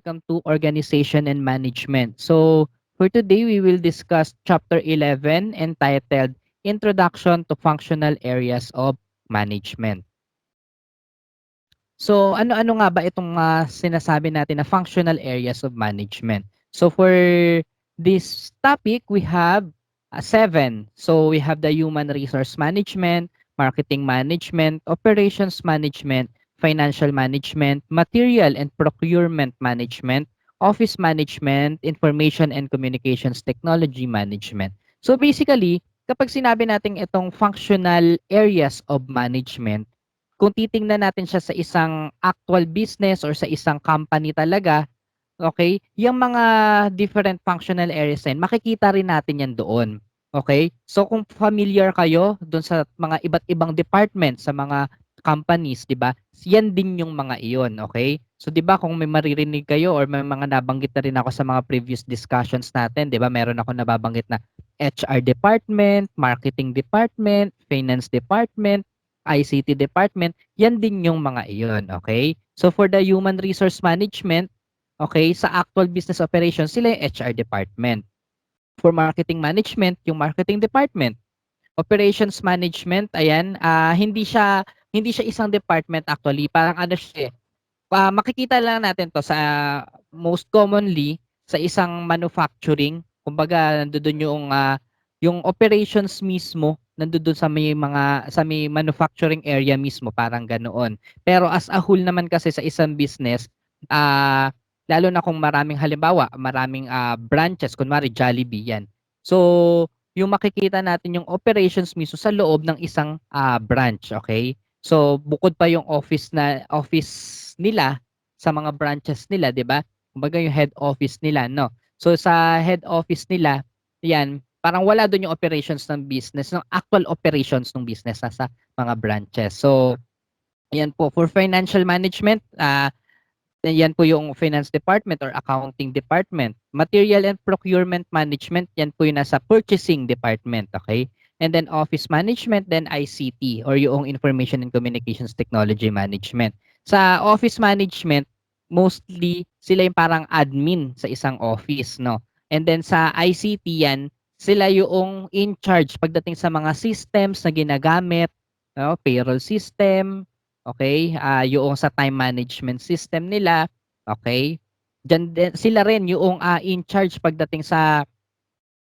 welcome to Organization and Management. So, for today, we will discuss Chapter 11 entitled Introduction to Functional Areas of Management. So, ano-ano nga ba itong sinasabi natin na functional areas of management? So, for this topic, we have seven. So, we have the human resource management, marketing management, operations management, financial management, material and procurement management, office management, information and communications technology management. So, basically, kapag sinabi natin itong functional areas of management, kung titingnan natin siya sa isang actual business or sa isang company talaga, okay, yung mga different functional areas na yun, makikita rin natin yan doon. Okay? So kung familiar kayo doon sa mga iba't ibang department sa mga companies, 'di ba? Yan din yung mga iyon, okay? So 'di ba kung may maririnig kayo or may mga nabanggit na rin ako sa mga previous discussions natin, 'di ba? Meron ako nababanggit na HR department, marketing department, finance department, ICT department, yan din yung mga iyon, okay? So for the human resource management, okay, sa actual business operations, sila yung HR department. For marketing management, yung marketing department. Operations management, ayan, hindi siya isang department actually, parang ano siya eh. Makikita lang natin to sa most commonly sa isang manufacturing. Kumbaga nandoon yung operations mismo nandoon sa may manufacturing area mismo, parang ganoon. Pero as a whole naman kasi sa isang business, ah lalo na kung maraming halimbawa, maraming branches, kunwari Jollibee yan. So, yung makikita natin yung operations mismo sa loob ng isang branch, okay? So, bukod pa yung office nila sa mga branches nila, 'di ba? Kumbaga yung head office nila, no. So sa head office nila, 'yan, parang wala doon yung operations ng business, ng actual operations ng business sa mga branches. So, ayan po for financial management, yan po yung finance department or accounting department. Material and procurement management, yan po yung nasa purchasing department, okay? And then office management, then ICT or yung information and communications technology management. Sa office management, mostly sila yung parang admin sa isang office, no? And then sa ICT yan, sila yung in charge pagdating sa mga systems na ginagamit, no? Payroll system, okay? Yung sa time management system nila, okay? Diyan din sila rin yung in charge pagdating sa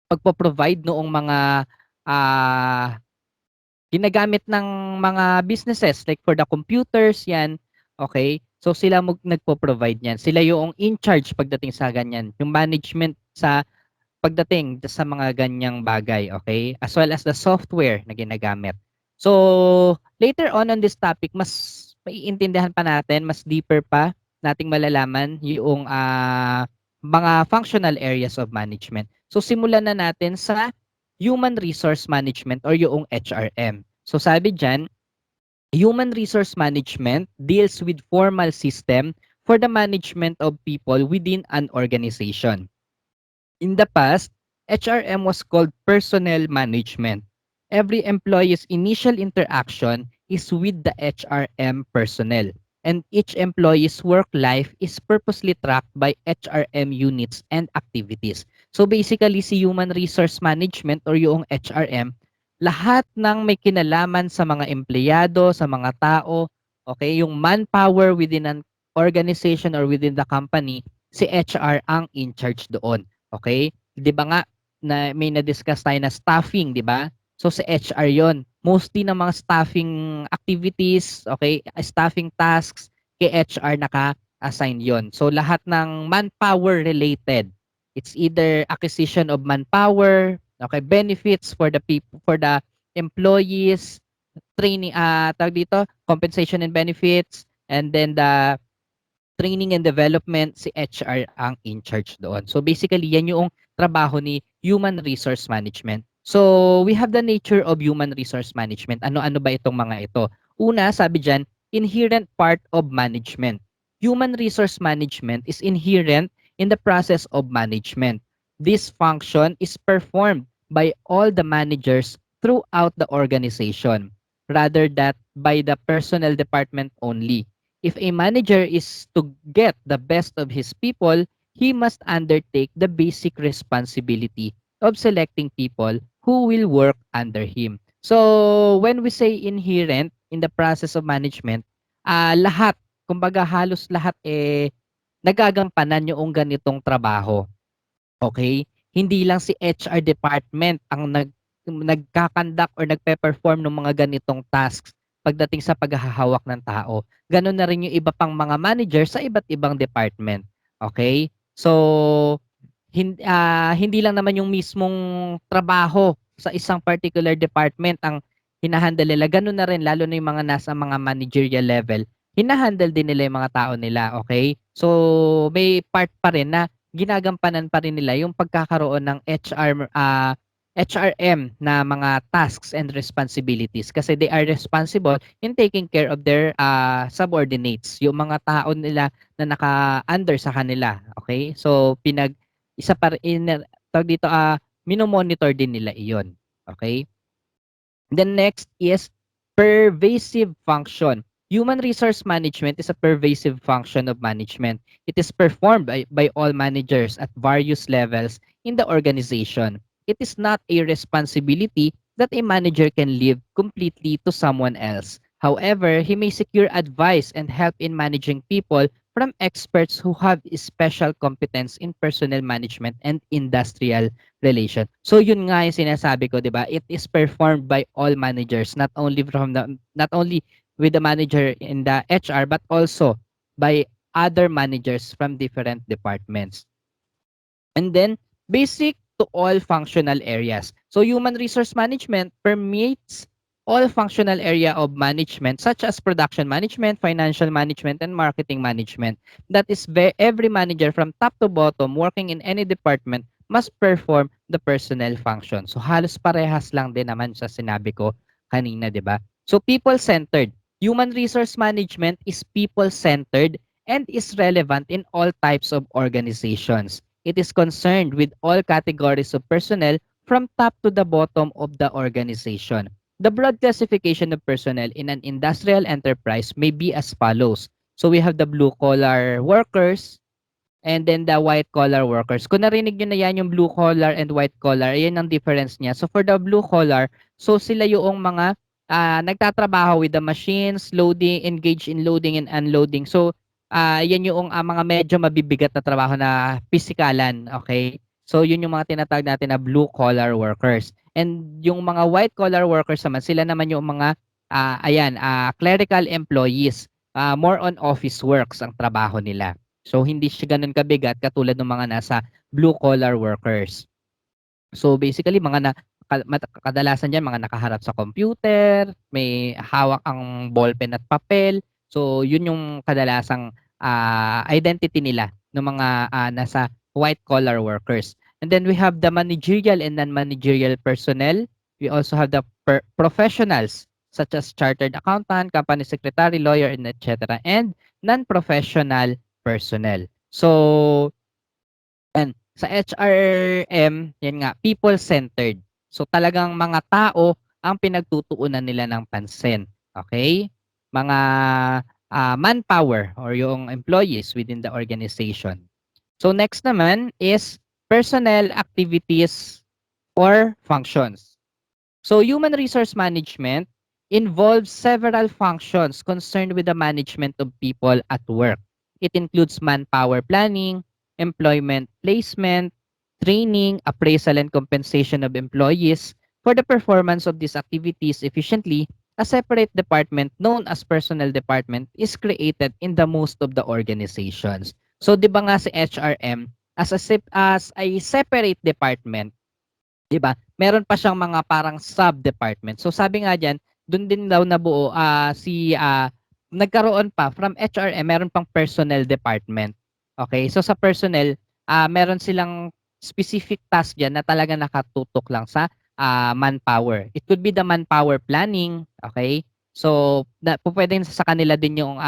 pagpo-provide noong mga ah, ginagamit ng mga businesses like for the computers yan, okay? So sila nagpo-provide niyan. Sila yung in charge pagdating sa ganyan. Yung management sa pagdating sa mga ganyang bagay, okay? As well as the software na ginagamit. So, later on this topic, mas maiintindihan pa natin, mas deeper pa nating malalaman yung mga functional areas of management. So, simulan na natin sa human resource management or yung HRM. So, sabi dyan, human resource management deals with formal system for the management of people within an organization. In the past, HRM was called personnel management. Every employee's initial interaction is with the HRM personnel, and each employee's work life is purposely tracked by HRM units and activities. So basically, si human resource management or yung HRM, lahat ng may kinalaman sa mga empleyado, sa mga tao, okay, yung manpower within an organization or within the company, si HR ang in charge doon. Okay? 'Di ba nga na may na-discuss tayo na staffing, 'di ba? So sa HR 'yon. Mostly ng mga staffing activities, okay, staffing tasks kay HR naka-assign 'yon. So lahat ng manpower related. It's either acquisition of manpower, okay, benefits for the people, for the employees, training tawag dito, compensation and benefits, and then the training and development, si HR ang in charge doon. So basically, yan yung trabaho ni human resource management. So we have the nature of human resource management. Ano-ano ba itong mga ito? Una, sabi dyan, inherent part of management. Human resource management is inherent in the process of management. This function is performed by all the managers throughout the organization rather than by the personnel department only. If a manager is to get the best of his people, he must undertake the basic responsibility of selecting people who will work under him. So, when we say inherent in the process of management, lahat, kumbaga halos lahat nagagampanan yung ganitong trabaho. Okay? Hindi lang si HR department ang nagkakandak or nagpe-perform ng mga ganitong tasks pagdating sa paghahawak ng tao. Gano'n na rin yung iba pang mga manager sa iba't ibang department. Okay? So, hindi lang naman yung mismong trabaho sa isang particular department ang hinahandle nila. Gano'n na rin lalo na yung mga nasa mga managerial level. Hinahandle din nila yung mga tao nila, okay? So, may part pa rin na ginagampanan pa rin nila yung pagkakaroon ng HRM na mga tasks and responsibilities kasi they are responsible in taking care of their subordinates, yung mga tao nila na naka-under sa kanila, okay? So, isa pa rin tawag dito, mino-monitor din nila iyon, okay? The next is pervasive function. Human resource management is a pervasive function of management. It is performed by all managers at various levels in the organization. It is not a responsibility that a manager can leave completely to someone else. However, he may secure advice and help in managing people from experts who have special competence in personnel management and industrial relation. So yun nga yung sinasabi ko, 'di ba? It is performed by all managers, not only with the manager in the HR but also by other managers from different departments. And then basic to all functional areas. So human resource management permeates all functional area of management such as production management, financial management, and marketing management. That is every manager from top to bottom working in any department must perform the personnel function. So halos parehas lang din naman sa sinabi ko kanina, 'di ba? So people-centered. Human resource management is people-centered and is relevant in all types of organizations. It is concerned with all categories of personnel from top to the bottom of the organization. The broad classification of personnel in an industrial enterprise may be as follows. So we have the blue collar workers, and then the white collar workers. Kung narinig nyo na yan, yung blue collar and white collar, yan ang difference niya. So for the blue collar, so sila yung mga nagtatrabaho with the machines, loading, engaged in loading and unloading. So yan yung mga medyo mabibigat na trabaho na pisikalan, okay? So yun yung mga tinatawag natin na blue collar workers. And yung mga white collar workers naman, sila naman yung mga clerical employees. More on office works ang trabaho nila. So hindi siya gano'n kabigat katulad ng mga nasa blue collar workers. So basically mga kadalasan diyan mga nakaharap sa computer, may hawak ang ballpen at papel. So yun yung kadalasang identity nila ng mga nasa white collar workers. And then we have the managerial and non-managerial personnel. We also have the professionals such as chartered accountant, company secretary, lawyer, and etc. And non-professional personnel. So, and sa HRM, yan nga, people-centered. So, talagang mga tao ang pinagtutuunan nila ng pansin. Okay? Mga manpower or yung employees within the organization. So, next naman is personnel activities or functions. So, human resource management involves several functions concerned with the management of people at work. It includes manpower planning, employment placement, training, appraisal, and compensation of employees. For the performance of these activities efficiently, a separate department known as personnel department is created in the most of the organizations. So, di ba nga si HRM, as a separate department, 'di ba? Meron pa siyang mga parang sub-department. So sabi nga diyan, doon din daw nabuo nagkaroon pa from HRM, meron pang personnel department. Okay? So sa personnel, meron silang specific task diyan na talaga nakatutok lang sa manpower. It could be the manpower planning, okay? So pwedeng sa kanila din yung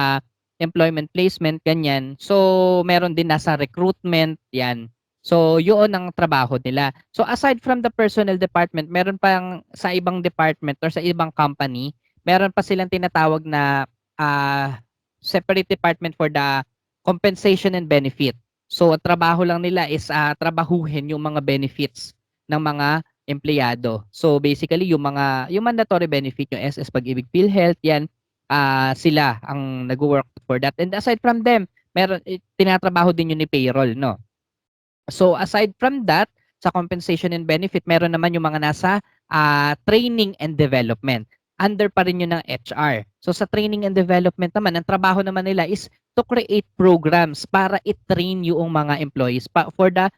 employment placement ganyan. So meron din nasa recruitment 'yan. So, yun ang trabaho nila. So, aside from the personnel department, meron pang sa ibang department or sa ibang company, meron pa silang tinatawag na separate department for the compensation and benefit. So, ang trabaho lang nila is trabahuhin yung mga benefits ng mga empleyado. So, basically, yung mandatory benefit, yung SS, Pag-ibig, PhilHealth, yan, sila ang nag-work for that. And aside from them, tinatrabaho din yun ni payroll, no? So aside from that, sa compensation and benefit, meron naman yung mga nasa training and development. Under pa rin yun ng HR. So sa training and development naman, ang trabaho naman nila is to create programs para i-train yung mga employees for the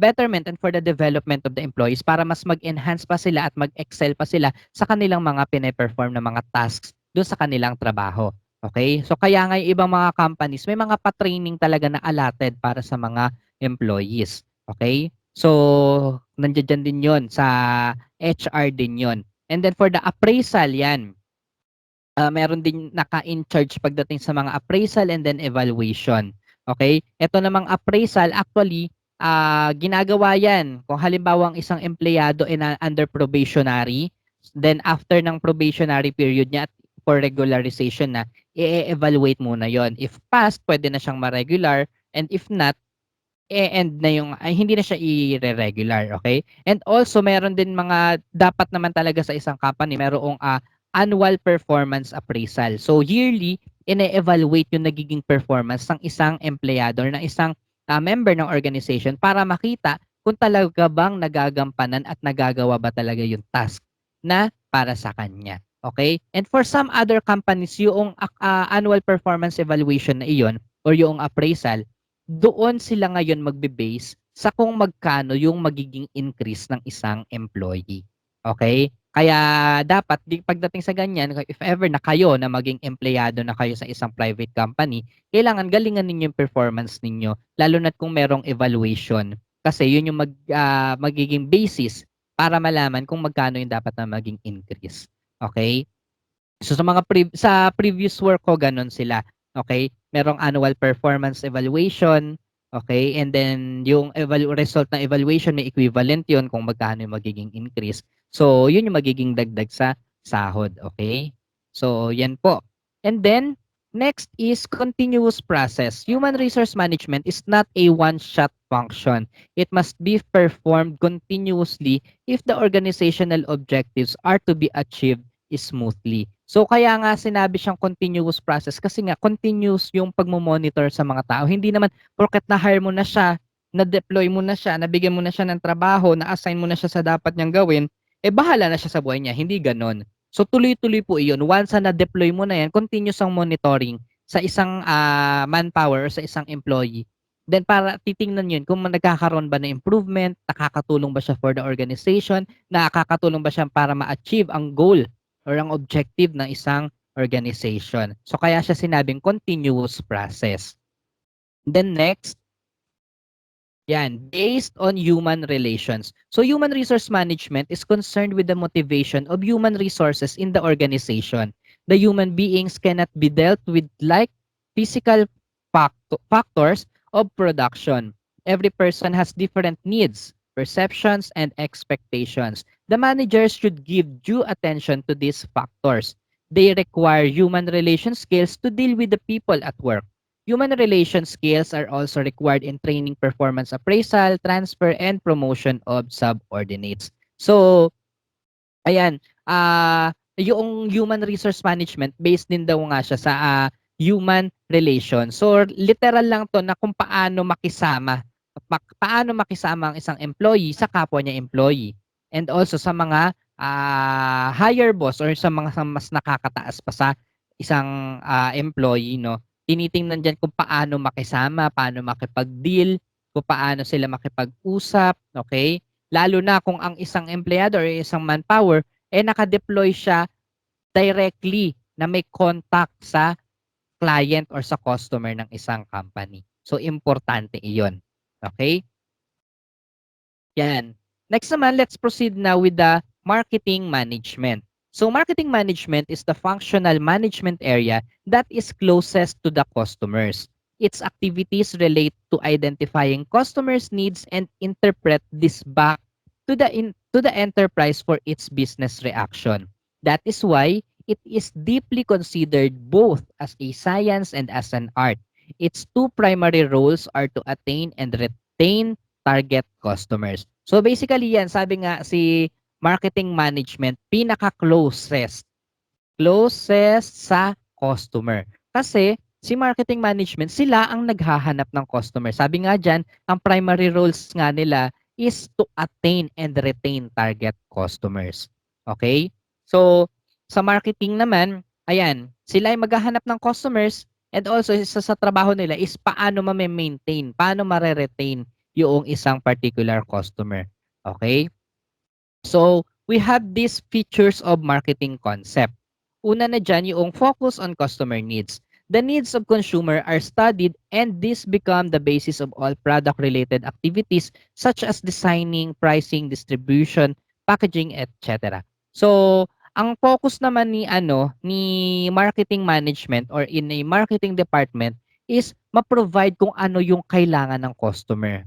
betterment and for the development of the employees para mas mag-enhance pa sila at mag-excel pa sila sa kanilang mga pine-perform na mga tasks doon sa kanilang trabaho. Okay? So kaya nga yung ibang mga companies, may mga pa-training talaga na allotted para sa mga employees. Okay? So, nandiyan din yon sa HR din yon. And then for the appraisal, yan. Meron din naka-in charge pagdating sa mga appraisal and then evaluation. Okay? Ito namang appraisal, actually, ginagawa yan. Kung halimbawa ang isang empleyado under probationary, then after ng probationary period niya at for regularization na, i-evaluate muna yon. If passed, pwede na siyang ma-regular. And if not, end na yung ay hindi na siya i-regular, okay? And also meron din mga dapat naman talaga sa isang company merong annual performance appraisal. So yearly ine-evaluate yung nagiging performance ng isang empleyado or ng isang member ng organization para makita kung talaga bang nagagampanan at nagagawa ba talaga yung task na para sa kanya. Okay? And for some other companies, yung annual performance evaluation na iyon or yung appraisal, doon sila ngayon magbe-base sa kung magkano yung magiging increase ng isang employee. Okay? Kaya dapat pagdating sa ganyan, if ever na kayo na maging empleyado na kayo sa isang private company, kailangan galingan ninyo yung performance ninyo, lalo na kung merong evaluation. Kasi yun yung magiging basis para malaman kung magkano yung dapat na maging increase. Okay? So sa sa previous work ko ganun sila. Okay? Merong annual performance evaluation, okay? And then yung result ng evaluation may equivalent 'yon kung magkano yung magiging increase. So yun yung magiging dagdag sa sahod, okay? So yan po. And then next is continuous process. Human resource management is not a one-shot function. It must be performed continuously if the organizational objectives are to be achieved smoothly. So kaya nga sinabi siyang continuous process kasi nga continuous yung pagmo-monitor sa mga tao. Hindi naman porket na-hire mo na siya, na-deploy mo na siya, nabigyan mo na siya ng trabaho, na-assign mo na siya sa dapat niyang gawin, eh bahala na siya sa buhay niya. Hindi ganon. So tuloy-tuloy po iyon. Once na na-deploy mo na yan, continuous ang monitoring sa isang manpower or sa isang employee. Then para titingnan yun kung nagkakaroon ba ng improvement, nakakatulong ba siya for the organization, nakakatulong ba siya para ma-achieve ang goal or ang objective ng isang organization. So kaya siya sinabing continuous process. Then next, yan, based on human relations. So human resource management is concerned with the motivation of human resources in the organization. The human beings cannot be dealt with like physical factors of production. Every person has different needs, perceptions, and expectations. The managers should give due attention to these factors. They require human relation skills to deal with the people at work. Human relation skills are also required in training, performance appraisal, transfer, and promotion of subordinates. So, ayan, yung human resource management, based din daw nga siya sa human relations. So, literal lang to na kung paano makisama ang isang employee sa kapwa niya employee. And also sa mga higher boss or sa mga mas nakakataas pa sa isang employee, no? Tinitingnan diyan kung paano makisama, paano makipag-deal, kung paano sila makipag-usap, okay? Lalo na kung ang isang empleyado or isang manpower naka-deploy siya directly na may contact sa client or sa customer ng isang company. So importante 'iyon. Okay? Yan. Next naman, let's proceed now with the marketing management. So marketing management is the functional management area that is closest to the customers. Its activities relate to identifying customers' needs and interpret this back to the enterprise for its business reaction. That is why it is deeply considered both as a science and as an art. Its two primary roles are to attain and retain target customers. So basically yan, sabi nga si marketing management, closest sa customer. Kasi si marketing management, sila ang naghahanap ng customer. Sabi nga diyan, ang primary roles nga nila is to attain and retain target customers. Okay? So, sa marketing naman, ayan, sila ay maghahanap ng customers and also isa sa trabaho nila is paano ma-maintain, paano ma-retain yung isang particular customer. Okay? So, we have these features of marketing concept. Una na dyan yung focus on customer needs. The needs of consumer are studied and this become the basis of all product-related activities such as designing, pricing, distribution, packaging, etc. So, ang focus naman ni marketing management or in a marketing department is ma-provide kung ano yung kailangan ng customer.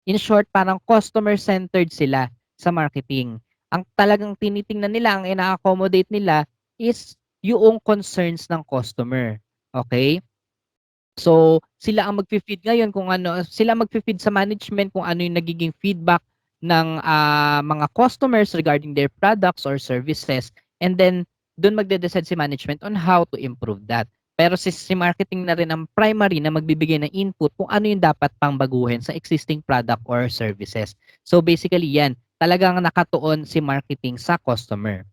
In short, parang customer-centered sila sa marketing. Ang talagang tinitingnan nila, ang ina-accommodate nila is yung concerns ng customer. Okay? So, sila ang magfi-feed ngayon kung ano, sila magfi-feed sa management kung ano yung nagiging feedback ng mga customers regarding their products or services. And then, doon magde-decide si management on how to improve that. Pero si marketing na rin ang primary na magbibigay ng input kung ano yung dapat pang baguhin sa existing product or services. So basically yan, talagang nakatuon si marketing sa customer.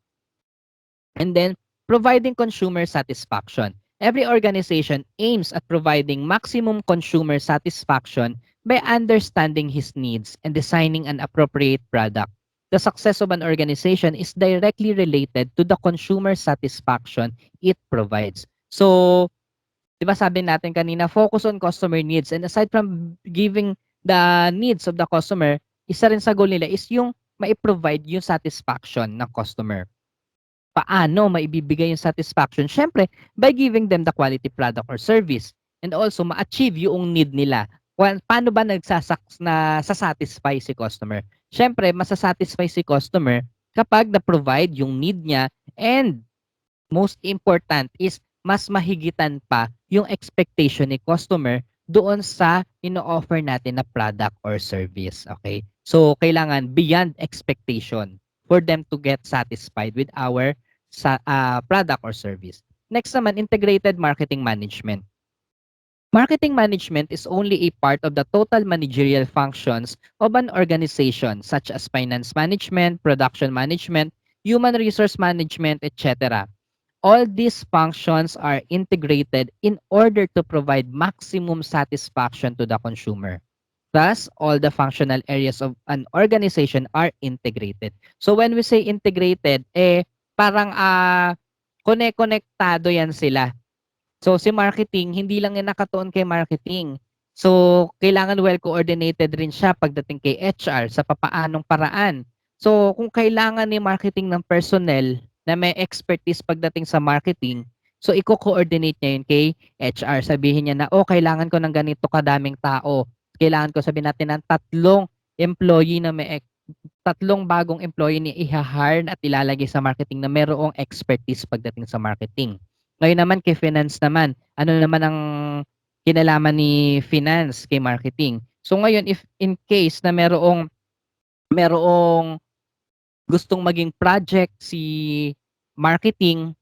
And then, providing consumer satisfaction. Every organization aims at providing maximum consumer satisfaction by understanding his needs and designing an appropriate product. The success of an organization is directly related to the consumer satisfaction it provides. So, 'di ba sabi natin kanina, focus on customer needs and aside from giving the needs of the customer, isa rin sa goal nila is yung mai-provide yung satisfaction ng customer. Paano maibibigay yung satisfaction? Siyempre, by giving them the quality product or service and also ma-achieve yung need nila. Paano ba satisfy si customer? Siyempre, masasatisfy si customer kapag na-provide yung need niya and most important is mas mahigitan pa yung expectation ni customer doon sa ino-offer natin na product or service. Okay? So, kailangan beyond expectation for them to get satisfied with our product or service. Next naman, integrated marketing management. Marketing management is only a part of the total managerial functions of an organization such as finance management, production management, human resource management, etc. All these functions are integrated in order to provide maximum satisfaction to the consumer. Thus, all the functional areas of an organization are integrated. So when we say integrated, parang konektado yan sila. So si marketing, hindi lang yan nakatuon kay marketing. So kailangan well-coordinated rin siya pagdating kay HR sa papaanong paraan. So kung kailangan ni marketing ng personnel na may expertise pagdating sa marketing, so i-coordinate niya yun kay HR. Sabihin niya na, kailangan ko ng ganito kadaming tao. Kailangan ko sabihin natin ng tatlong bagong employee ni i-hire at ilalagay sa marketing na mayroong expertise pagdating sa marketing. Ngayon naman kay finance naman, ano naman ang kinalaman ni finance kay marketing? So ngayon if in case na merong gustong maging project si marketing,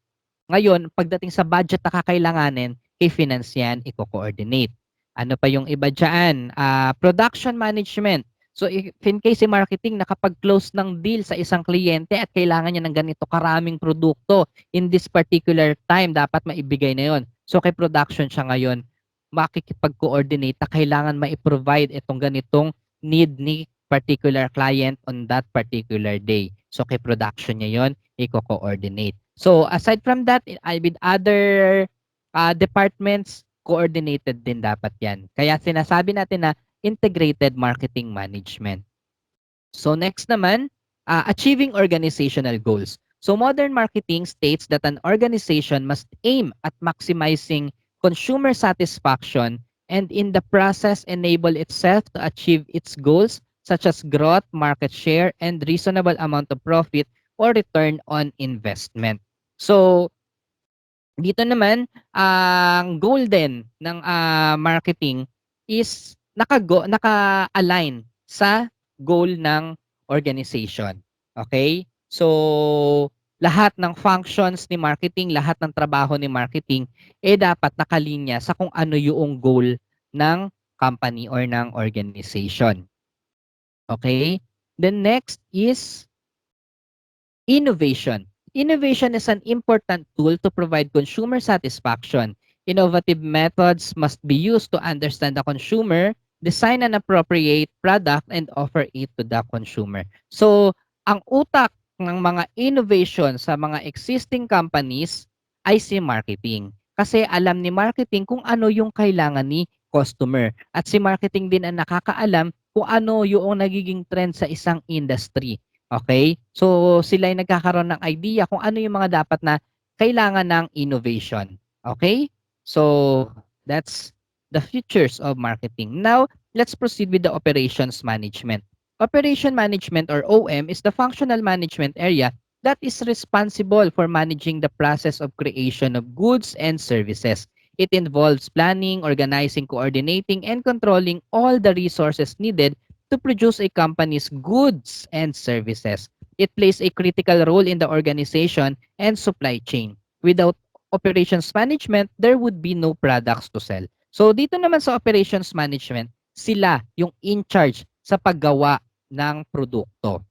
ngayon pagdating sa budget na kakailanganin, kay finance yan i-coordinate. Ano pa yung iba dyan? Production management. So if in case si marketing nakapag-close ng deal sa isang kliyente at kailangan niya ng ganito karaming produkto in this particular time, dapat maibigay na yon. So kay production siya ngayon, makikipag-coordinate na kailangan ma-provide itong ganitong need ni particular client on that particular day. So kay production niya yon, i-coordinate. So aside from that, with other departments, coordinated din dapat yan. Kaya sinasabi natin na integrated marketing management. So next naman, achieving organizational goals. So modern marketing states that an organization must aim at maximizing consumer satisfaction and in the process enable itself to achieve its goals such as growth, market share, and reasonable amount of profit or return on investment. So Dito naman, ang goal din ng, marketing is naka-align sa goal ng organization, okay? So, lahat ng functions ni marketing, lahat ng trabaho ni marketing, dapat nakalinya sa kung ano yung goal ng company or ng organization, okay? Then next is innovation. Innovation is an important tool to provide consumer satisfaction. Innovative methods must be used to understand the consumer, design an appropriate product, and offer it to the consumer. So, ang utak ng mga innovation sa mga existing companies ay si marketing. Kasi alam ni marketing kung ano yung kailangan ni customer. At si marketing din ang nakakaalam kung ano yung nagiging trend sa isang industry. Okay? So, sila ay nagkakaroon ng idea kung ano yung mga dapat na kailangan ng innovation. Okay? So, that's the features of marketing. Now, let's proceed with the operations management. Operation management or OM is the functional management area that is responsible for managing the process of creation of goods and services. It involves planning, organizing, coordinating, and controlling all the resources needed to produce a company's goods and services. It plays a critical role in the organization and supply chain. Without operations management, there would be no products to sell. So dito naman sa operations management, sila yung in charge sa paggawa ng produkto.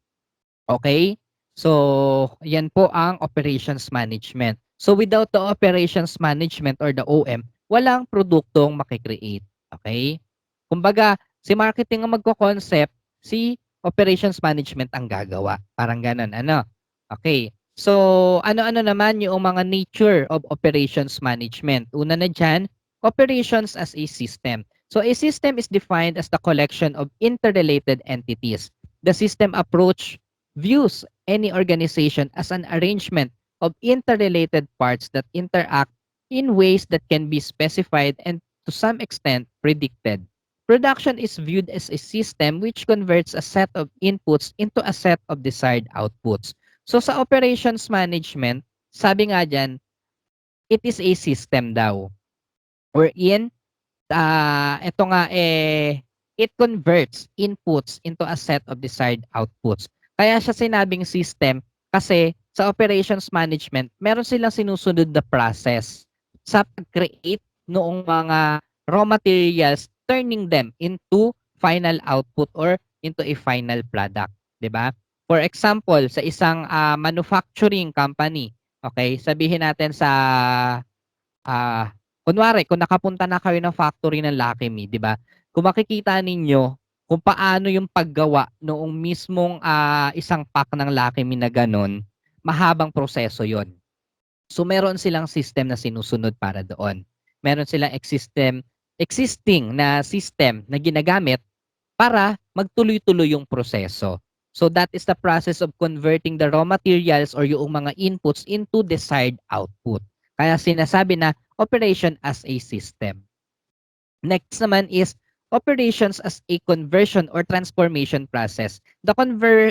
Okay? So, yan po ang operations management. So, without the operations management or the OM, walang produktong makikreate. Okay? Kumbaga, si marketing ang magko-concept, si operations management ang gagawa. Parang ganun, ano? Okay. So, ano-ano naman yung mga nature of operations management? Una na dyan, operations as a system. So, a system is defined as the collection of interrelated entities. The system approach views any organization as an arrangement of interrelated parts that interact in ways that can be specified and to some extent predicted. Production is viewed as a system which converts a set of inputs into a set of desired outputs. So sa operations management, sabi nga dyan, it is a system daw. Wherein ito nga it converts inputs into a set of desired outputs. Kaya siya sinabing system kasi sa operations management, meron silang sinusunod na process sa pag-create noong mga raw materials, turning them into final output or into a final product, 'di ba? For example, sa isang manufacturing company, okay, sabihin natin sa kunwari kung nakapunta na kayo ng factory ng Lucky Me, 'di ba? Kung makikita ninyo kung paano yung paggawa noong mismong, isang pack ng Lucky Me na gano'n, mahabang proseso 'yon. So meron silang system na sinusunod para doon. Meron silang existing na system na ginagamit para magtuloy-tuloy yung proseso. So that is the process of converting the raw materials or yung mga inputs into desired output. Kaya sinasabi na operation as a system. Next naman is operations as a conversion or transformation process. The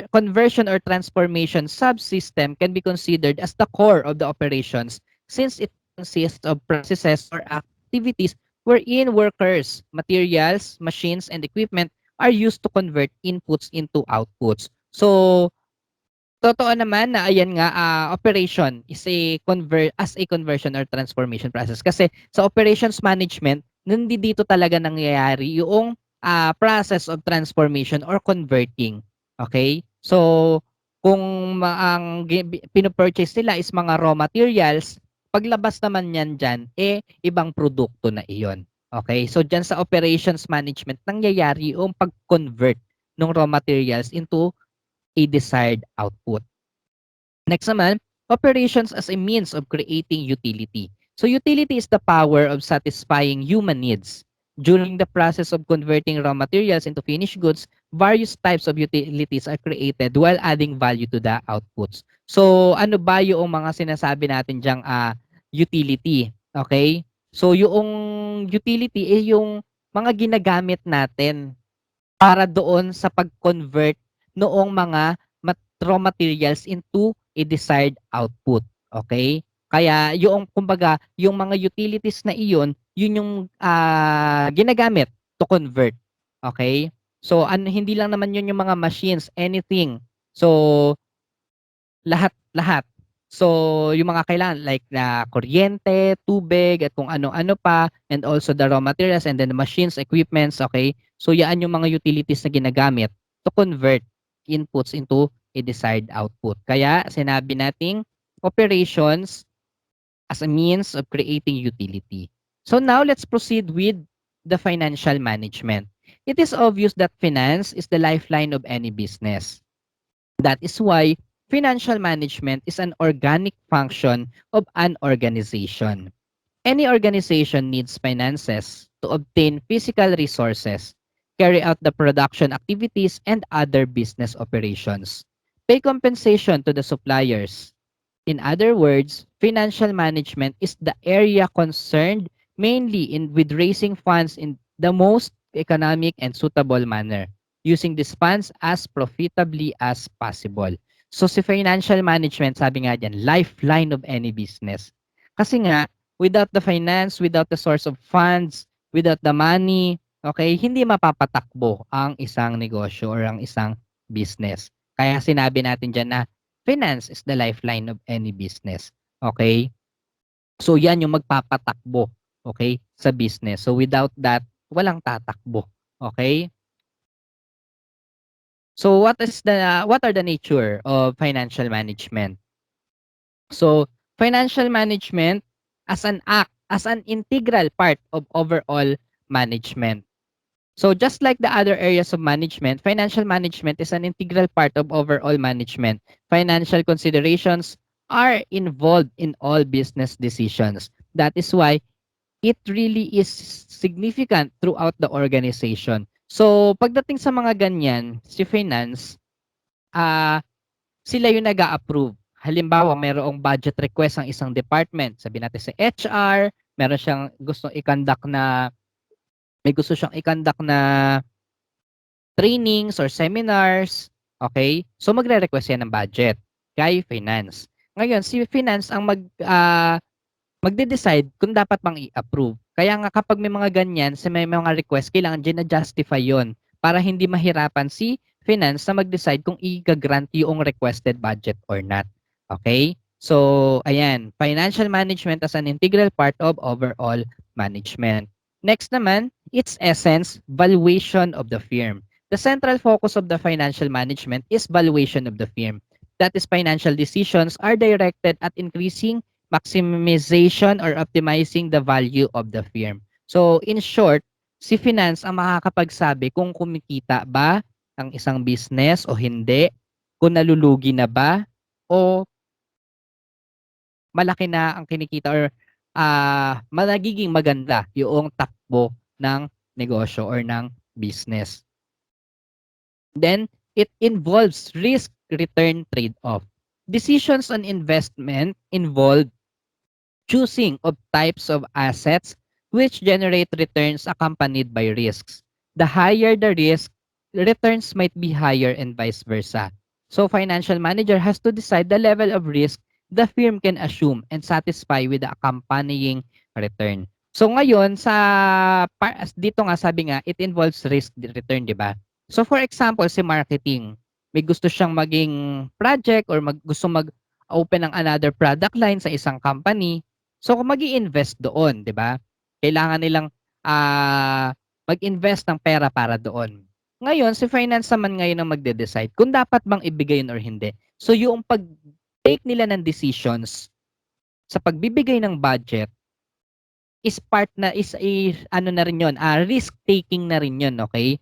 conversion or transformation subsystem can be considered as the core of the operations since it consists of processes or activities wherein workers, materials, machines, and equipment are used to convert inputs into outputs. So, totoo naman na ayan nga, operation is a conversion or transformation process. Kasi sa operations management, dito talaga nangyayari yung process of transformation or converting. Okay? So, kung pino-purchase nila is mga raw materials, paglabas naman yan dyan, ibang produkto na iyon. Okay? So, dyan sa operations management, nangyayari yung pag-convert ng raw materials into a desired output. Next naman, operations as a means of creating utility. So utility is the power of satisfying human needs. During the process of converting raw materials into finished goods, various types of utilities are created while adding value to the outputs. So ano ba yung mga sinasabi natin diyang utility? Okay? So yung utility yung mga ginagamit natin para doon sa pag-convert noong mga raw materials into a desired output. Okay? Kaya yung kumbaga, yung mga utilities na iyon, yun yung ginagamit to convert. Okay? So hindi lang naman yun yung mga machines, anything. So lahat-lahat. So, yung mga kailangan like na kuryente, tubig, at kung ano-ano pa, and also the raw materials and then the machines, equipments, okay? So, yaan yung mga utilities na ginagamit to convert inputs into a desired output. Kaya, sinabi nating operations as a means of creating utility. So, now let's proceed with the financial management. It is obvious that finance is the lifeline of any business. That is why financial management is an organic function of an organization. Any organization needs finances to obtain physical resources, carry out the production activities, and other business operations, pay compensation to the suppliers. In other words, financial management is the area concerned mainly with raising funds in the most economic and suitable manner, using these funds as profitably as possible. So si financial management, sabi nga diyan, lifeline of any business. Kasi nga, without the finance, without the source of funds, without the money, okay, hindi mapapatakbo ang isang negosyo or ang isang business. Kaya sinabi natin diyan na finance is the lifeline of any business. Okay? So yan yung magpapatakbo, okay, sa business. So without that, walang tatakbo. Okay? So what are the nature of financial management? So financial management as an act, as an integral part of overall management. So just like the other areas of management, financial management is an integral part of overall management. Financial considerations are involved in all business decisions. That is why it really is significant throughout the organization. So pagdating sa mga ganyan, si finance, ah sila yung nag-a-approve. Halimbawa, mayroong budget request ang isang department. Sabi natin sa HR, meron siyang gustong i-conduct na may gusto siyang i-conduct na trainings or seminars, okay? So magre-request yan ng budget kay finance. Ngayon, si finance ang magde-decide kung dapat bang i-approve. Kaya nga kapag may mga ganyan, sa may mga request, kailangan gina-justify yon para hindi mahirapan si finance na mag-decide kung i-grant yung requested budget or not. Okay? So, ayan, financial management as an integral part of overall management. Next naman, its essence, valuation of the firm. The central focus of the financial management is valuation of the firm. That is, financial decisions are directed at increasing, maximization, or optimizing the value of the firm. So, in short, si finance ang makakapagsabi kung kumikita ba ang isang business o hindi, kung nalulugi na ba, o malaki na ang kinikita or magiging maganda yung takbo ng negosyo or ng business. Then, it involves risk-return trade-off. Decisions on investment involve choosing of types of assets which generate returns accompanied by risks. The higher the risk, returns might be higher and vice versa. So financial manager has to decide the level of risk the firm can assume and satisfy with the accompanying return. So ngayon dito nga sabi nga it involves risk return, 'di ba? So for example, si marketing, may gusto siyang maging project or gusto mag-open ng another product line sa isang company. So kung mag-i-invest doon, 'di ba? Kailangan nilang mag-invest ng pera para doon. Ngayon, si finance naman ngayon ang magde-decide kung dapat bang ibigay yun or hindi. So yung pag-take nila ng decisions sa pagbibigay ng budget is part na is a ano na rin 'yon, risk taking na rin 'yon, okay?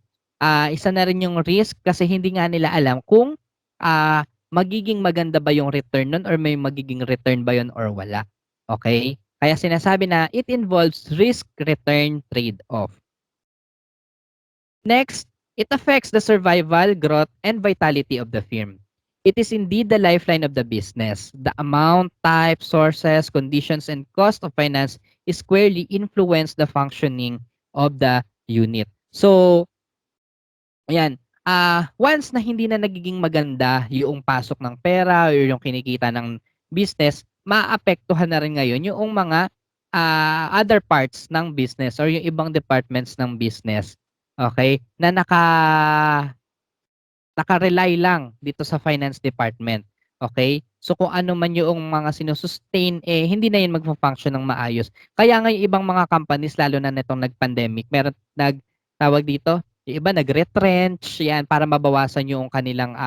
Isa na rin yung risk kasi hindi nga nila alam kung magiging maganda ba yung return nun or may magiging return ba yun or wala. Okay? Kaya sinasabi na it involves risk-return trade-off. Next, it affects the survival, growth, and vitality of the firm. It is indeed the lifeline of the business. The amount, type, sources, conditions, and cost of finance is squarely influence the functioning of the unit. So, ayan, once na hindi na nagiging maganda yung pasok ng pera or yung kinikita ng business, maapektuhan na rin ngayon yung mga other parts ng business or yung ibang departments ng business, okay, na naka-rely lang dito sa finance department, okay? So kung ano man yung mga sinu-sustain, eh hindi na yun magfa-function ng maayos. Kaya nga yung ibang mga companies lalo na nitong nag-pandemic, meron tawag dito, yung iba nag-retrench, yan para mabawasan yung kanilang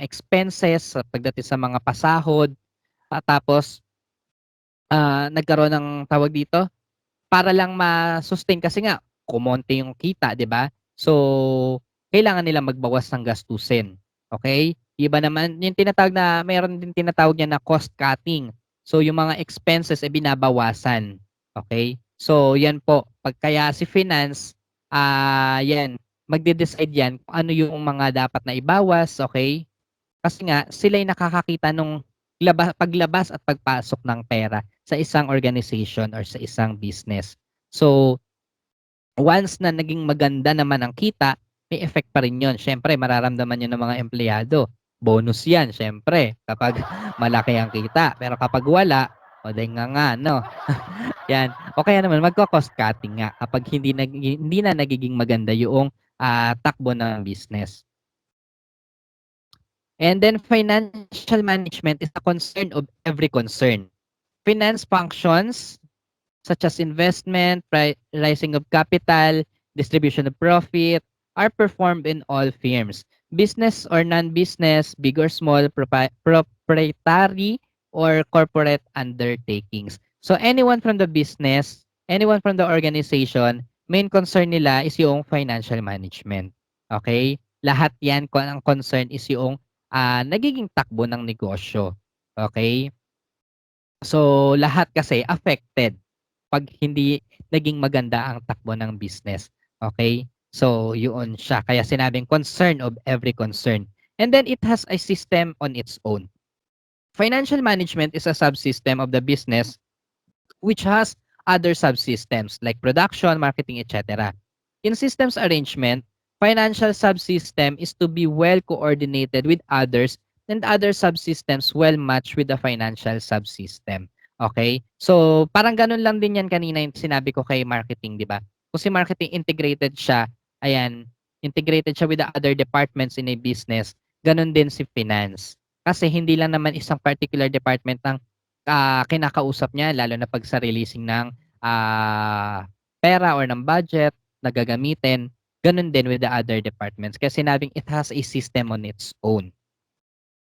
expenses sa pagdating sa mga pasahod. Tapos nagkaroon ng tawag dito, para lang ma-sustain kasi nga kumonti yung kita, 'di ba? So, kailangan nila magbawas ng gastusin. Okay? Iba naman yung tinatawag na mayroon din tinatawag niya na cost cutting. So, yung mga expenses ay binabawasan. Okay? So, yan po. Pag kaya si finance, yan, magde-decide yan kung ano yung mga dapat na ibawas, okay? Kasi nga sila yung nakakakita nung paglabas at pagpasok ng pera sa isang organization or sa isang business. So, once na naging maganda naman ang kita, may effect pa rin yun. Siyempre, mararamdaman yun ng mga empleyado. Bonus yan, siyempre, kapag malaki ang kita. Pero kapag wala, o dahil nga, no? Yan. O kaya naman, magko-cost cutting nga kapag hindi na nagiging maganda yung takbo ng business. And then financial management is a concern of every concern. Finance functions such as investment, rising of capital, distribution of profit are performed in all firms. Business or non-business, big or small, proprietary or corporate undertakings. So anyone from the business, anyone from the organization, main concern nila is yung financial management. Okay? Lahat yan, ang concern is yung nagiging takbo ng negosyo. Okay? So, lahat kasi affected pag hindi naging maganda ang takbo ng business. Okay? So, yun siya. Kaya sinabing concern of every concern. And then it has a system on its own. Financial management is a subsystem of the business which has other subsystems like production, marketing, etc. In systems arrangement, financial subsystem is to be well coordinated with others and other subsystems well matched with the financial subsystem. Okay? So, parang ganun lang din yan kanina yung sinabi ko kay marketing, di ba? Kung si marketing integrated siya, ayan, integrated siya with the other departments in a business, ganun din si finance. Kasi hindi lang naman isang particular department ang kinakausap niya lalo na pag sa releasing ng pera or ng budget na gagamitin, ganun din with the other departments. Kasi sinabing it has a system on its own.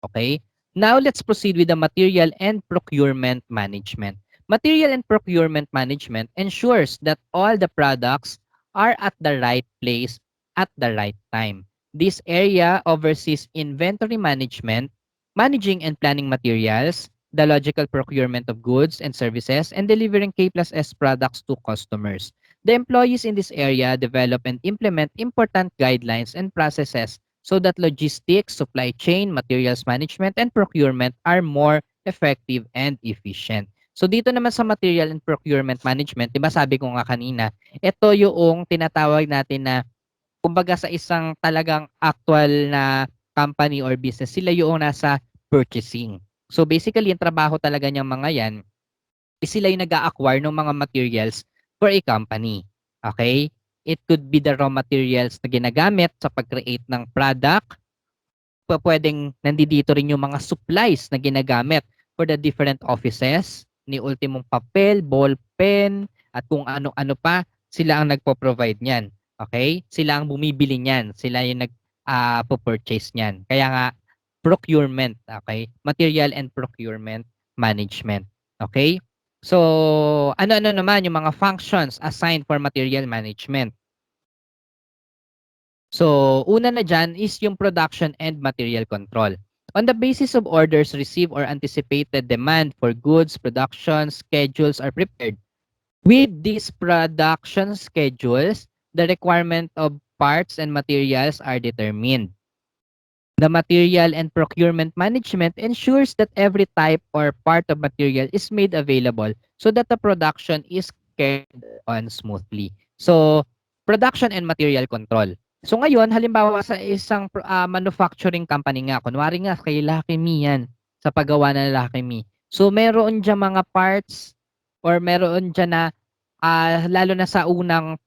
Okay? Now, let's proceed with the material and procurement management. Material and procurement management ensures that all the products are at the right place at the right time. This area oversees inventory management, managing and planning materials, the logical procurement of goods and services, and delivering K plus S products to customers. The employees in this area develop and implement important guidelines and processes so that logistics, supply chain, materials management, and procurement are more effective and efficient. So dito naman sa material and procurement management, 'di ba sabi ko nga kanina, ito yung tinatawag natin na kumbaga sa isang talagang actual na company or business, sila yung nasa purchasing. So basically, yung trabaho talaga niyang mga yan, sila yung nag-a-acquire ng mga materials for a company. Okay? It could be the raw materials na ginagamit sa pag-create ng product. Pwedeng nandito rin yung mga supplies na ginagamit for the different offices, ni ultimong papel, ball pen, at kung ano-ano pa, sila ang nagpo-provide niyan. Okay? Sila ang bumibili niyan. Sila yung nag-purchase niyan. Kaya nga, procurement. Okay? Material and procurement management. Okay? So, ano-ano naman yung mga functions assigned for material management. So, una na dyan is yung production and material control. On the basis of orders received or anticipated demand for goods, production schedules are prepared. With these production schedules, the requirement of parts and materials are determined. The material and procurement management ensures that every type or part of material is made available so that the production is carried on smoothly. So, production and material control. So ngayon, halimbawa sa isang manufacturing company nga, kunwari nga kay Lucky Me yan. sa paggawa ng Lakimi. So meron diyang mga parts or meron diyan na, lalo na sa unang,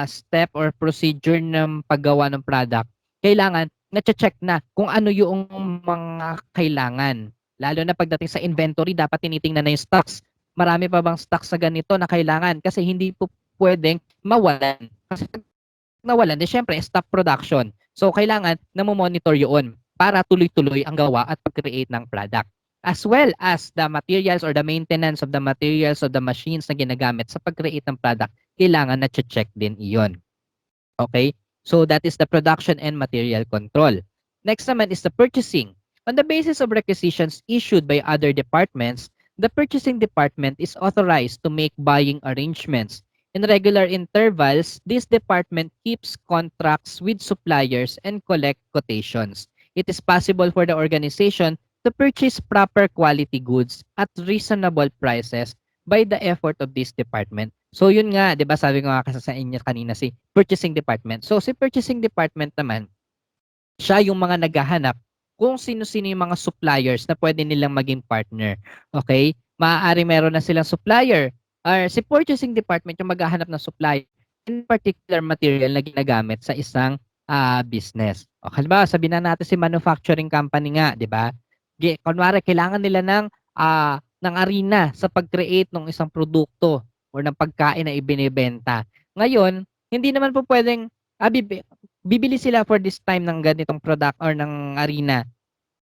step or procedure ng paggawa ng product, kailangan nache-check na kung ano yung mga kailangan. Lalo na pagdating sa inventory dapat tinitingnan na yung stocks. Marami pa bang stocks sa ganito na kailangan kasi hindi po puwedeng mawalan. Kasi pag nawalan, di siyempre stop production. So kailangan namo-monitor 'yun para tuloy-tuloy ang gawa at pag-create ng product. As well as the materials or the maintenance of the materials of the machines na ginagamit sa pag-create ng product, kailangan na-check din iyon. Okay? So that is the production and material control. Next naman is the purchasing. On the basis of requisitions issued by other departments, the purchasing department is authorized to make buying arrangements. In regular intervals, this department keeps contracts with suppliers and collect quotations. It is possible for the organization to purchase proper quality goods at reasonable prices by the effort of this department. So yun nga, 'di ba sabi ko nga kasi sa inyo kanina si purchasing department. So si purchasing department naman, siya yung mga naghahanap kung sino-sino yung mga suppliers na pwede nilang maging partner. Okay? Maaari meron na silang supplier or si purchasing department yung maghahanap ng supplier in particular material na ginagamit sa isang business. O halimbawa, sabihin na natin si manufacturing company nga, 'di ba? Kunwari kailangan nila ng arena sa pag-create ng isang produkto or ng pagkain na ibinebenta. Ngayon, hindi naman po pwedeng bibili sila for this time ng ganitong product or ng arena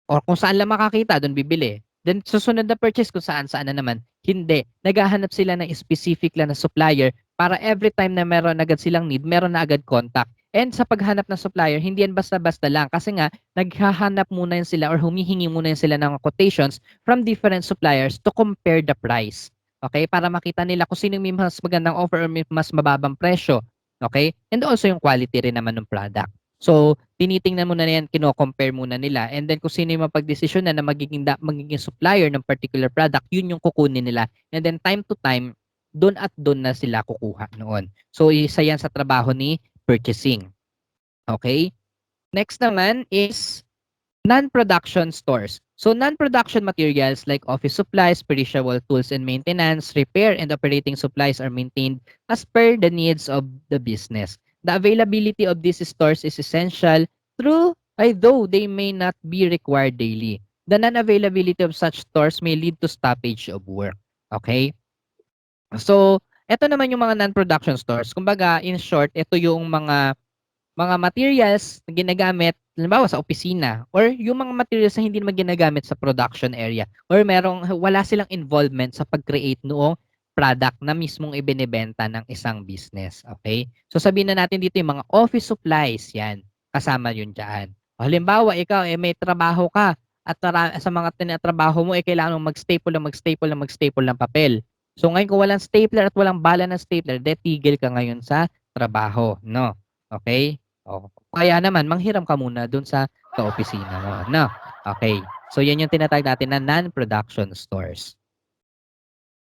or kung saan lang makakita do'n bibili. Then susunod na purchase kung saan-saan na naman, hindi. Naghahanap sila ng specific lang na supplier para every time na meron agad silang need, meron na agad contact. And sa paghanap ng supplier, hindi yan basta-basta lang kasi nga naghahanap muna yan sila or humihingi muna yan sila ng quotations from different suppliers to compare the price. Okay? Para makita nila kung sino may mas magandang offer or may mas mababang presyo. Okay? And also yung quality rin naman ng product. So, tinitingnan muna na yan, kino-compare muna nila. And then kung sino yung mapagdesisyon na magiging supplier ng particular product, yun yung kukunin nila. And then time to time, doon at doon na sila kukuha noon. So, isa yan sa trabaho ni purchasing. Okay? Next naman is non-production stores. So non-production materials like office supplies, perishable tools and maintenance, repair and operating supplies are maintained as per the needs of the business. The availability of these stores is essential through although they may not be required daily. The non-availability of such stores may lead to stoppage of work. Okay? So, eto naman yung mga non-production stores. Kumbaga, in short, ito yung mga materials na ginagamit halimbawa sa opisina or yung mga materials na hindi naman ginagamit sa production area or wala silang involvement sa pag-create noong product na mismong ibinebenta ng isang business. Okay? So sabihin na natin dito yung mga office supplies, yan. Kasama yun dyan. O, halimbawa, ikaw may trabaho ka at sa mga tinatrabaho mo, kailangan mong mag-staple ng papel. So ngayon kung walang stapler at walang bala ng stapler, tigil ka ngayon sa trabaho. No? Okay? O, kaya naman manghiram ka muna dun sa kaopisina mo, no? Okay. So, yan yung tinatawag natin na non-production stores.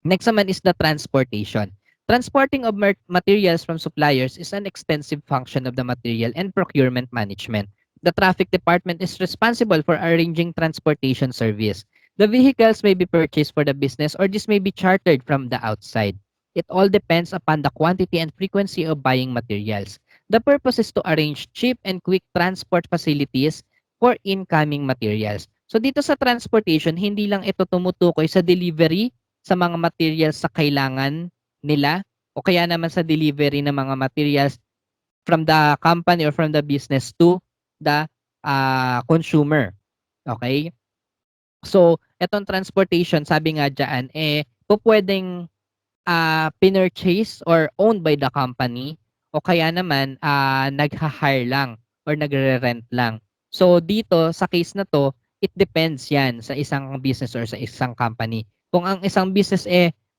Next naman is the transportation. Transporting of materials from suppliers is an extensive function of the material and procurement management. The traffic department is responsible for arranging transportation service. The vehicles may be purchased for the business or this may be chartered from the outside. It all depends upon the quantity and frequency of buying materials. The purpose is to arrange cheap and quick transport facilities for incoming materials. So dito sa transportation, hindi lang ito tumutukoy sa delivery sa mga materials sa kailangan nila o kaya naman sa delivery ng mga materials from the company or from the business to the consumer. Okay? So, etong transportation, sabi nga dyan, pwedeng pinurchase or owned by the company o kaya naman nagha-hire lang or nagre-rent lang. So dito sa case na to, it depends yan sa isang business or sa isang company. Kung ang isang business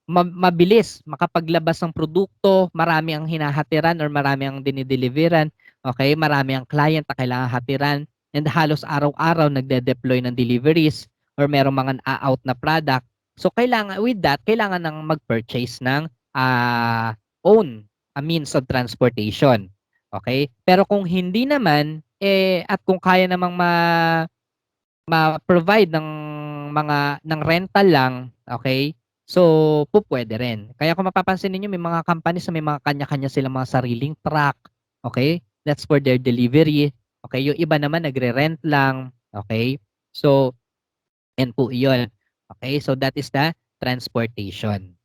mabilis makapaglabas ng produkto, marami ang hinahatiran or marami ang dinideliveran, okay, marami ang client na kailangan hatiran and halos araw-araw nagde-deploy ng deliveries or merong mga out na product. So kailangan ng mag-purchase ng own a means of transportation. Okay? Pero kung hindi naman at kung kaya namang ma-provide ng rental lang, okay? So, pupuwede rin. Kaya kung mapapansin ninyo may mga companies na may mga kanya-kanya silang mga sariling truck, okay? That's for their delivery, okay? Yung iba naman nagre-rent lang, okay? So, yan po 'yun. Okay, so that is the transportation.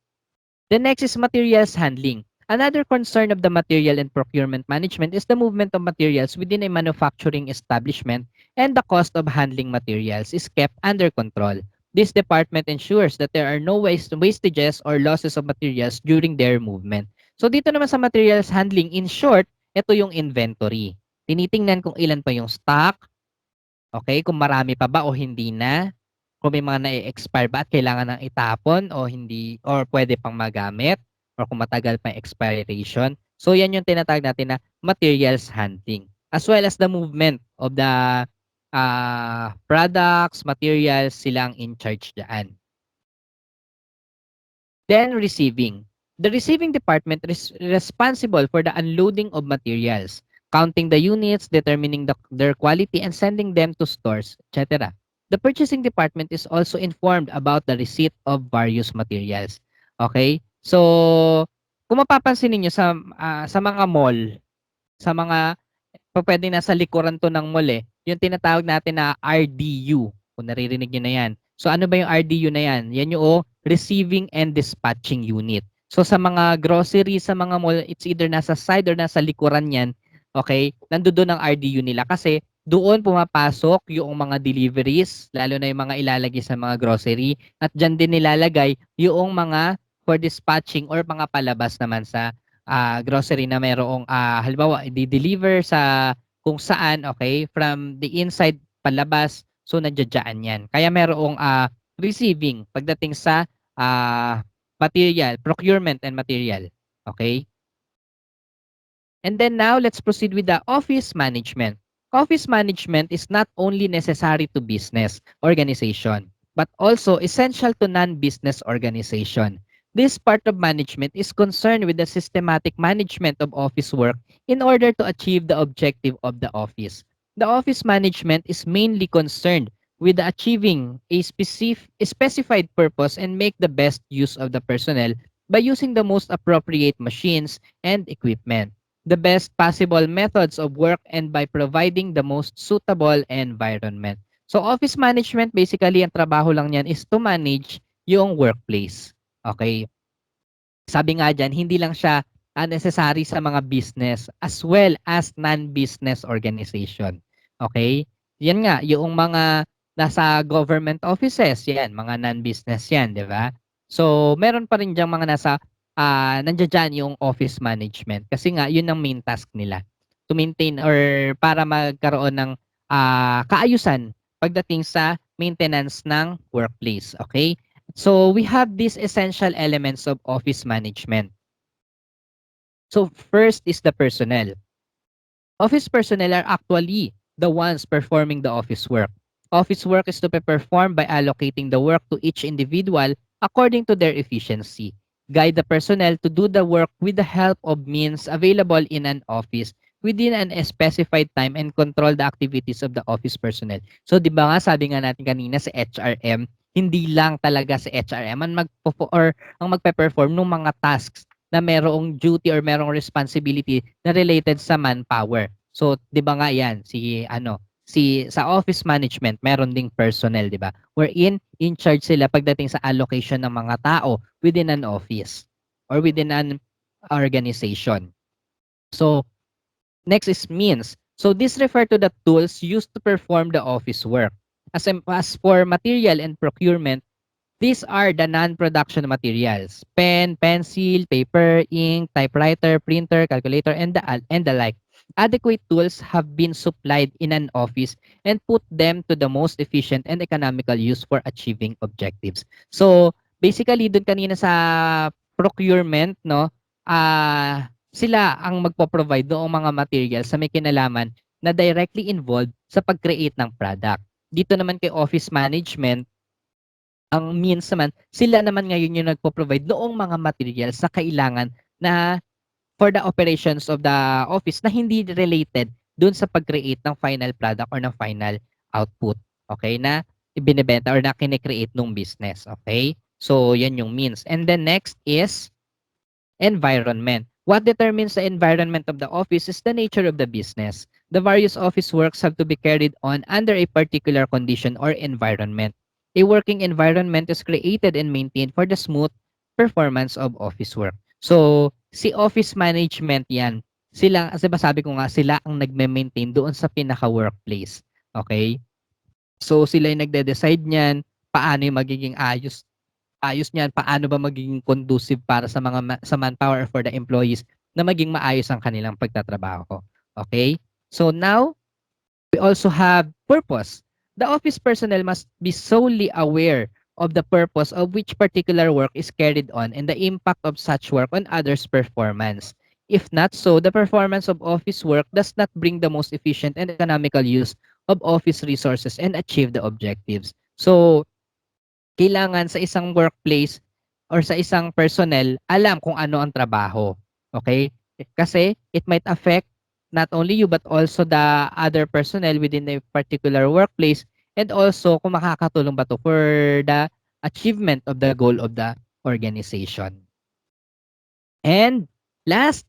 The next is materials handling. Another concern of the material and procurement management is the movement of materials within a manufacturing establishment, and the cost of handling materials is kept under control. This department ensures that there are no wastages or losses of materials during their movement. So dito naman sa materials handling, in short, ito yung inventory. Tinitingnan kung ilan pa yung stock, okay, kung marami pa ba o hindi na, kung may mga na-e-expire ba at kailangan ng itapon o hindi or pwede pang magamit or kung matagal pa yung expiration. So yan yung tinatawag natin na materials handling. As well as the movement of the products, materials, silang in charge dyan. Then receiving. The receiving department is responsible for the unloading of materials, counting the units, determining their quality, and sending them to stores, etc. The purchasing department is also informed about the receipt of various materials. Okay? So, kung mapapansin niyo sa mga mall, sa mga pupuwedeng nasa likuran 'to ng mall, eh, yung tinatawag natin na RDU, kung naririnig niyo na 'yan. So ano ba yung RDU na 'yan? Yan yung Receiving and Dispatching Unit. So sa mga grocery, sa mga mall, it's either nasa side or nasa likuran 'yan, okay? Nandodo'n ang RDU nila kasi doon pumapasok yung mga deliveries, lalo na yung mga ilalagay sa mga grocery at diyan din nilalagay yung mga for dispatching or mga palabas naman sa grocery na merong halimbawa i-deliver sa kung saan, okay, from the inside palabas, so nandiya-diyan 'yan. Kaya merong receiving pagdating sa material, procurement and material, okay? And then now, let's proceed with the office management. Office management is not only necessary to business organization, but also essential to non-business organization. This part of management is concerned with the systematic management of office work in order to achieve the objective of the office. The office management is mainly concerned with achieving a specified purpose and make the best use of the personnel by using the most appropriate machines and equipment, the best possible methods of work, and by providing the most suitable environment. So office management, basically ang trabaho lang niyan is to manage yung workplace. Okay? Sabi nga diyan, hindi lang siya necessary sa mga business as well as non-business organization. Okay? Yan nga, yung mga nasa government offices, yan, mga non-business yan, di ba? So, meron pa rin diyang mga nasa nandiyan dyan yung office management. Kasi nga, yun ang main task nila. To maintain or para magkaroon ng kaayusan pagdating sa maintenance ng workplace. Okay? So, we have these essential elements of office management. So, first is the personnel. Office personnel are actually the ones performing the office work. Office work is to be performed by allocating the work to each individual according to their efficiency. Guide the personnel to do the work with the help of means available in an office within an specified time and control the activities of the office personnel. So, di ba nga sabi nga natin kanina sa HRM, hindi lang talaga sa HRM ang magpe-perform ng mga tasks na merong duty or merong responsibility na related sa manpower. So, 'di ba nga 'yan si sa office management meron ding personnel, 'di ba? Wherein in charge sila pagdating sa allocation ng mga tao within an office or within an organization. So, next is means. So, this refer to the tools used to perform the office work. As for material and procurement, these are the non-production materials: pen, pencil, paper, ink, typewriter, printer, calculator, and the like. Adequate tools have been supplied in an office and put them to the most efficient and economical use for achieving objectives. So, basically, dun kanina sa procurement, no, sila ang magpo-provide noong mga materials sa may kinalaman na directly involved sa pag-create ng product. Dito naman kay office management, ang means naman, sila naman ngayon yung nagpo-provide noong mga materials na kailangan na for the operations of the office na hindi related dun sa pag-create ng final product or ng final output. okay, na ibinebenta or na kine-create nung business, okay? So, yan yung means. And then next is environment. What determines the environment of the office is the nature of the business. The various office works have to be carried on under a particular condition or environment. A working environment is created and maintained for the smooth performance of office work. So, si office management yan. Sila, kasi ba sabi ko nga, sila ang nagme-maintain doon sa pinaka-workplace. Okay? So, sila yung nagde-decide niyan, paano yung magiging ayos niyan, paano ba magiging conducive para sa sa manpower for the employees na maging maayos ang kanilang pagtatrabaho. Okay? So now, we also have purpose. The office personnel must be solely aware of the purpose of which particular work is carried on and the impact of such work on others' performance. If not so, the performance of office work does not bring the most efficient and economical use of office resources and achieve the objectives. So, kailangan sa isang workplace or sa isang personnel alam kung ano ang trabaho. Okay? Kasi it might affect not only you but also the other personnel within a particular workplace and also kung makakatulong ba to for the achievement of the goal of the organization. And last,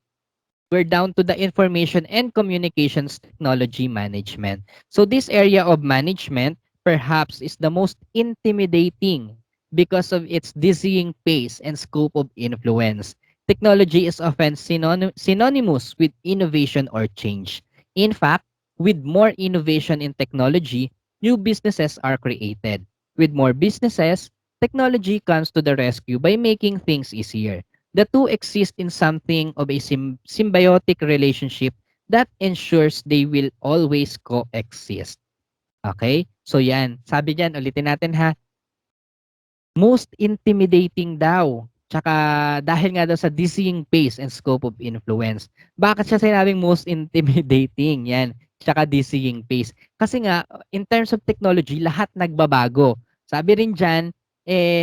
we're down to the information and communications technology management. So this area of management perhaps is the most intimidating because of its dizzying pace and scope of influence. Technology is often synonymous with innovation or change. In fact, with more innovation in technology, new businesses are created. With more businesses, technology comes to the rescue by making things easier. The two exist in something of a symbiotic relationship that ensures they will always coexist. Okay? So yan, sabi diyan, ulitin natin ha, most intimidating daw. Tsaka dahil nga daw sa dizzying pace and scope of influence. Bakit siya sinabing most intimidating? Yan. Tsaka dizzying pace. Kasi nga, in terms of technology, lahat nagbabago. Sabi rin dyan,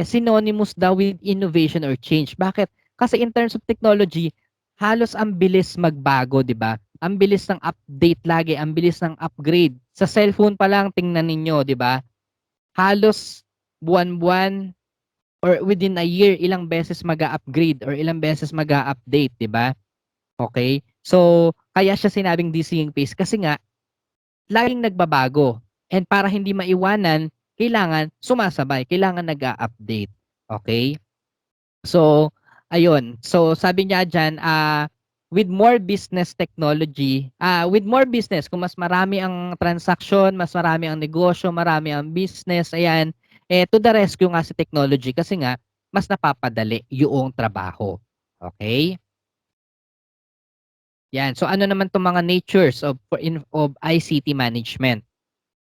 synonymous daw with innovation or change. Bakit? Kasi in terms of technology, halos ang bilis magbago, di ba? Ang bilis ng update lagi, ang bilis ng upgrade. Sa cellphone pa lang, tingnan ninyo, di ba? Halos buwan-buwan or within a year, ilang beses mag-upgrade or ilang beses mag-update, di ba? Okay? So, kaya siya sinabing dizzying pace kasi nga, laging nagbabago. And para hindi maiwanan, kailangan sumasabay, kailangan nag-update. Okay? So, ayun. So, sabi niya dyan, with more business technology, with more business, kung mas marami ang transaction, mas marami ang negosyo, marami ang business, ayan, to the rescue nga si technology kasi nga, mas napapadali yung trabaho. Okay? Yan. So, ano naman itong mga natures of ICT management?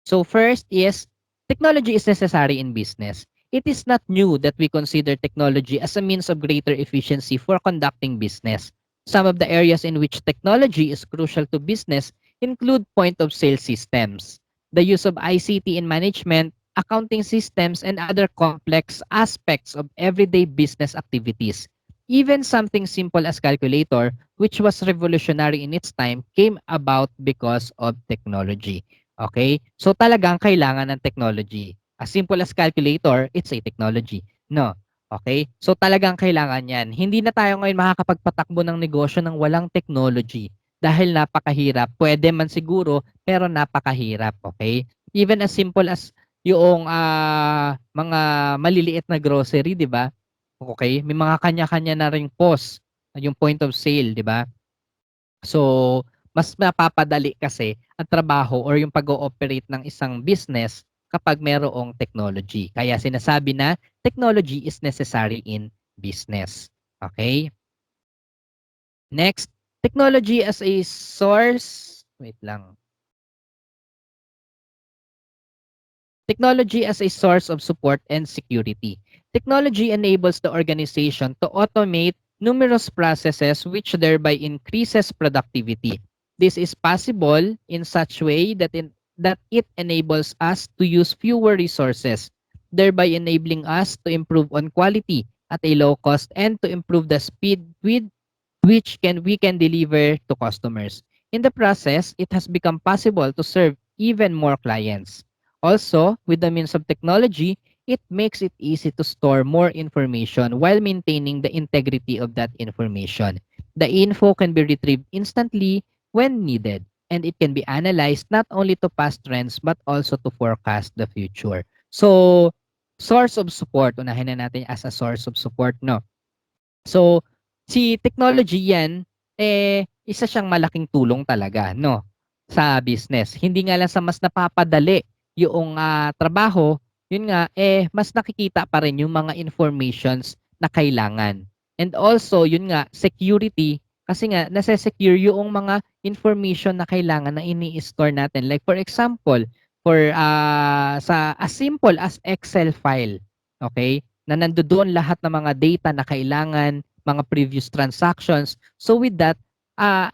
So first is, technology is necessary in business. It is not new that we consider technology as a means of greater efficiency for conducting business. Some of the areas in which technology is crucial to business include point of sale systems, the use of ICT in management, accounting systems, and other complex aspects of everyday business activities. Even something simple as calculator, which was revolutionary in its time, came about because of technology. Okay? So talagang kailangan ng technology. As simple as calculator, it's a technology. No. Okay? So talagang kailangan yan. Hindi na tayo ngayon makakapagpatakbo ng negosyo ng walang technology dahil napakahirap. Pwede man siguro, pero napakahirap. Okay? Even as simple as yung mga maliliit na grocery, di ba? Okay? May mga kanya-kanya na ring POS, yung point of sale, di ba? So, mas napapadali kasi ang trabaho or yung pag-ooperate ng isang business kapag merong technology. Kaya sinasabi na technology is necessary in business. Okay? Next, technology as a source. Wait lang. Technology as a source of support and security. Technology enables the organization to automate numerous processes which thereby increases productivity. This is possible in such way that it enables us to use fewer resources, thereby enabling us to improve on quality at a low cost and to improve the speed with which we can deliver to customers. In the process, it has become possible to serve even more clients. Also, with the means of technology, it makes it easy to store more information while maintaining the integrity of that information. The info can be retrieved instantly when needed, and it can be analyzed not only to past trends but also to forecast the future. So, source of support, unahin na natin as a source of support, no? So, si technology 'yan, isa siyang malaking tulong talaga 'no, sa business. Hindi nga lang sa mas napapadali yung, trabaho, yun nga, mas nakikita pa rin yung mga informations na kailangan. And also, yun nga, security, kasi nga nase-secure yung mga information na kailangan na ini-store natin. Like for example, sa as simple as Excel file, okay? Na nandodoon lahat ng mga data na kailangan, mga previous transactions. So with that, ah,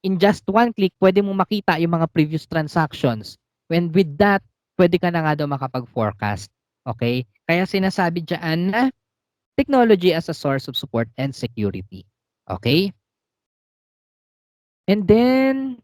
in just one click, pwede mong makita yung mga previous transactions. When with that, pwede ka na nga daw makapag-forecast. Okay? Kaya sinasabi diyan na technology as a source of support and security. Okay? And then,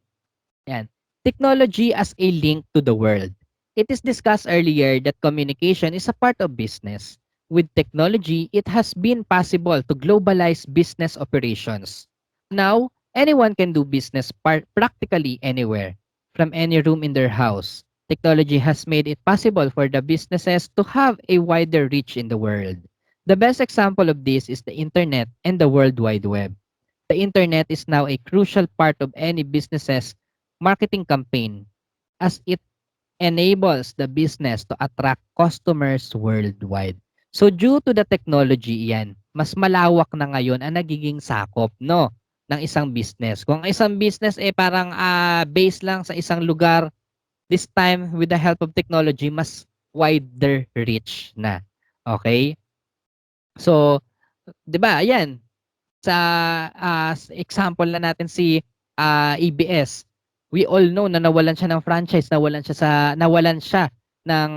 yan. Technology as a link to the world. It is discussed earlier that communication is a part of business. With technology, it has been possible to globalize business operations. Now, anyone can do business practically anywhere, from any room in their house. Technology has made it possible for the businesses to have a wider reach in the world. The best example of this is the internet and the World Wide Web. The internet is now a crucial part of any business's marketing campaign as it enables the business to attract customers worldwide. So due to the technology yan, mas malawak na ngayon ang nagiging sakop no ng isang business. Kung ang isang business parang based lang sa isang lugar, this time with the help of technology mas wider reach na. Okay? So, 'di ba? Ayan, sa example na natin si ABS. We all know na nawalan siya ng franchise, nawalan siya ng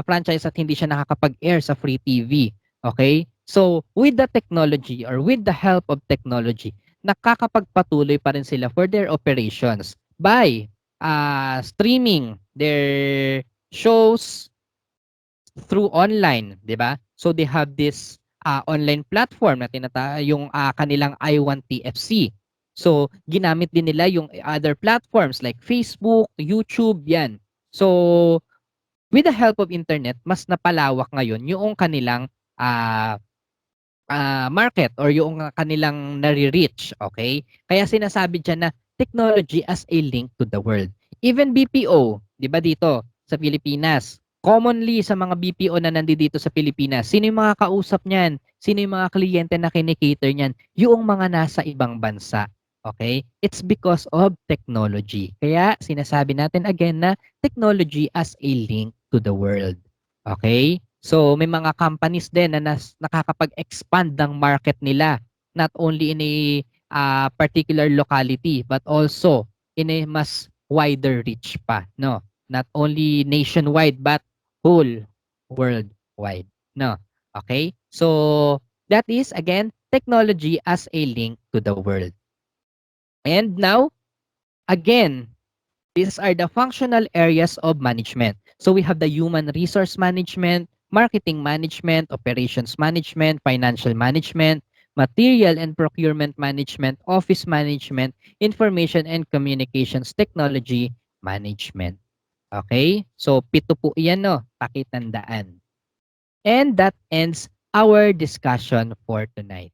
franchise at hindi siya nakakapag-air sa free TV. Okay? So, with the technology or with the help of technology, nakakapagpatuloy pa rin sila for their operations by streaming their shows through online, 'di ba? So they have this online platform na yung kanilang I1TFC. So ginamit din nila yung other platforms like Facebook, YouTube, 'yan. So with the help of internet, mas napalawak ngayon yung kanilang ah market or yung kanilang nare-reach, okay? Kaya sinasabi diyan na technology as a link to the world. Even BPO, 'di ba dito sa Pilipinas, commonly sa mga BPO na nandito sa Pilipinas, sino yung mga kausap niyan? Sino yung mga kliyente na kini-cater niyan? Yung mga nasa ibang bansa. Okay? It's because of technology. Kaya sinasabi natin again na technology as a link to the world. Okay? So may mga companies din na nakakapag-expand ng market nila not only in a particular locality but also in a mas wider reach pa, no? Not only nationwide but whole worldwide, no? Okay? So that is again technology as a link to the world. And now again, these are the functional areas of management. So we have the human resource management, marketing management, operations management, financial management, material and procurement management, office management, information and communications technology management. Okay? So pito po iyan no, pakitandaan. And that ends our discussion for tonight.